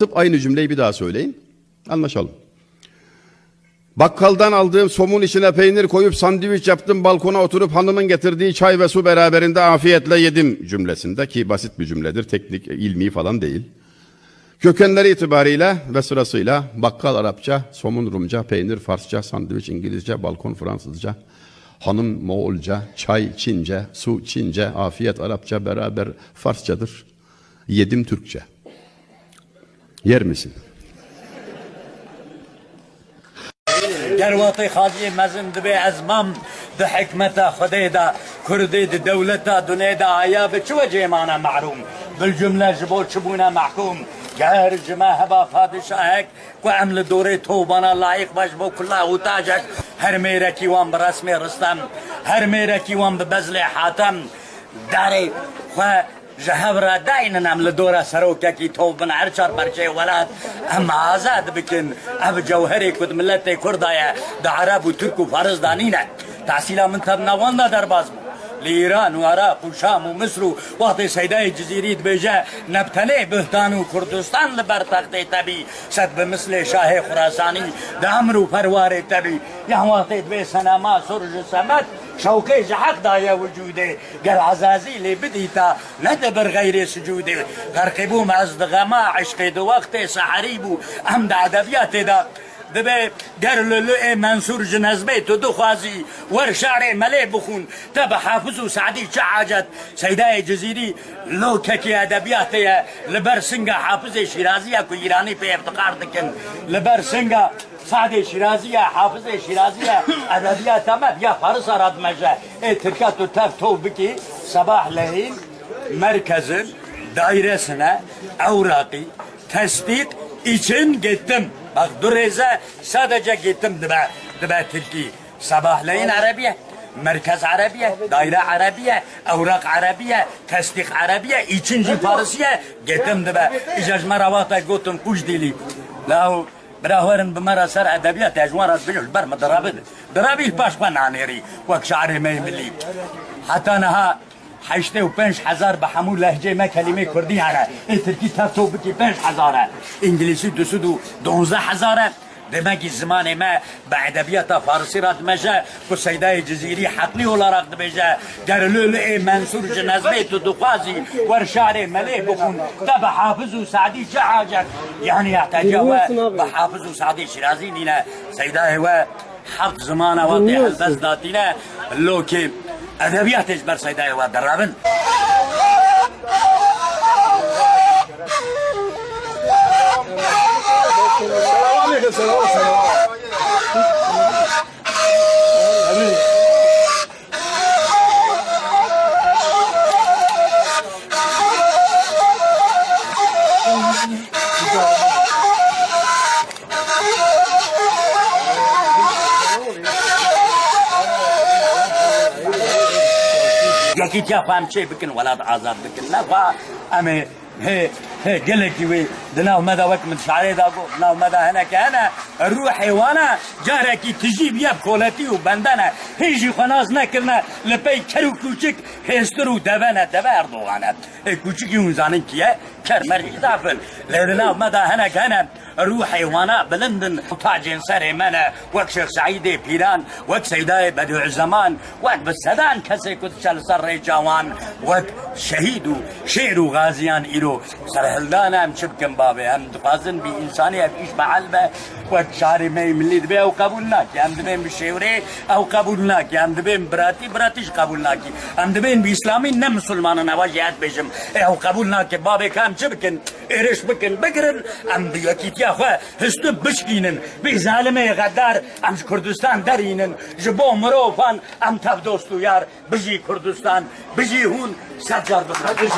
kapatıp aynı cümleyi bir daha söyleyin. Anlaşalım. Bakkaldan aldığım somun içine peynir koyup sandviç yaptım, balkona oturup hanımın getirdiği çay ve su beraberinde afiyetle yedim cümlesinde, ki basit bir cümledir, teknik, ilmi falan değil. Kökenleri itibariyle ve sırasıyla bakkal Arapça, somun Rumca, peynir Farsça, sandviç İngilizce, balkon Fransızca, hanım Moğolca, çay Çince, su Çince, afiyet Arapça, beraber Farsçadır. Yedim Türkçe. Yer misin? گرواتي خاجي مزن دبي ازمام ده حكمته خدي دا كردي ده دولته دنيا دا عياب شو جيمانا معروم بالجملة جبوت شبونا محكوم جهر جما هبا فادشاهك وعمل دوري توبانا لايق باش بو كلها وتاجك هر ميركي وان برسمي رستم هر ميركي وان ببزلي حاتم داري جهبرا داين نعمل دورة سروكا كي توبن عرشار برشي ولاد اما آزاد بكن اب جوهري كد ملتي كردايا دا عرب و ترك و فارس دانينا تحصيلا من تبناوان دا درباز بو لإيران وعراق وشام ومصر وقت سيداي جزيريت بيجا نبتلي بهتان وكردستان لبر تختي تبي سد بمثل شاه خراساني دا عمرو فرواري تبي يعني وقت بي سنما سرج سمت شوكي جحق دايا وجودي قال عزازيلي بديتا ندبر غير سجودي غرقبو مزدغما عشقي دو وقتي سحريبو امد عدبياتي دا دبي قال له منصور جنازبي تو خوازي ور شعري ملي بخون تبع حافظو سعدي شعاجت سيداي جزيري لو ككي ادبياتي لبرسنگا حافظ شيرازي كو ايراني في افتقار دكن لبرسنگا سعدي شيرازي حافظ شيرازي ادبيات تمام يا فارس اراد مجا تركاتو تفتو بكي صباح ليل مركز dairesine evrakı tasdik için gittim. Bak Durreza sadece gittim dibe Türkiye. Sabahleyin Arabiye, merkez Arabiye, daire Arabiye, evrak Arabiye, tasdik Arabiye, ikinci Farisiye gittim dibe. İcaz meravata gittim kuş dili. Lahu براهورن بمرة سر أدبيات أجوار بيجول برم درابي الباشبان عنيري وك شعري ما يملي حتى نها حشته و 5000 بحمول لهجه ما كلمه كردي انا تركي تفتو بكي 5000 انجليزي دسودو 12000 demek زمان ما بأدبيات فارسي راد مجا كسيداي جزيري حقلي ولا راد مجا قالوا له منصور جنازبيت دقازي ورشاري ملي بكون تبع حافظ وسعدي جعاجك يعني يحتاجوا بحافظ وسعدي شيرازي لنا سيداي و حفظ زمانه وضع البز داتينا لوكي ادبيات اجبر سيداي و درابن ياكي تفهم شيء بكن ولاد عذاب بكن لا فا امي هي قلتي وي دناو مدى وقت من شعري داقو دناو مدى هناك انا روحي وانا جاركي تجيب ياب كولتي وبندنا هيجي خناز نكرنا لبي كرو كوچك هسترو دبنا دبردو انا كوچك يونزانن كيه كرمر اضافل لدناو مدى هناك انا روحي وانا بلندن طاجين سري منا وك شيخ سعيدي بيران وك سيداي بدوع الزمان وك بالسدان كسي كنت شال سري جوان وك شهيدو شيرو غازيان إيرو سرهلدانا هم شبكن بابي هم دفازن بي إنساني أفكيش بعلبة وك شعري مي مليد بي أو قبولناك هم دبين بشيوري أو قبولناك هم دبين براتيش قبولناك هم دبين بإسلامي نم مسلمان نواجهات بيجم أو قبولناك بابي كام شبكن إيرش بكن بقرن هم بيوكيت يا أخوة هستو بشكينن بي ظالمي غدار هم كردستان دارينن جبو مروفان هم تفدوستو يار بجي كردستان بجي هون سجار بخير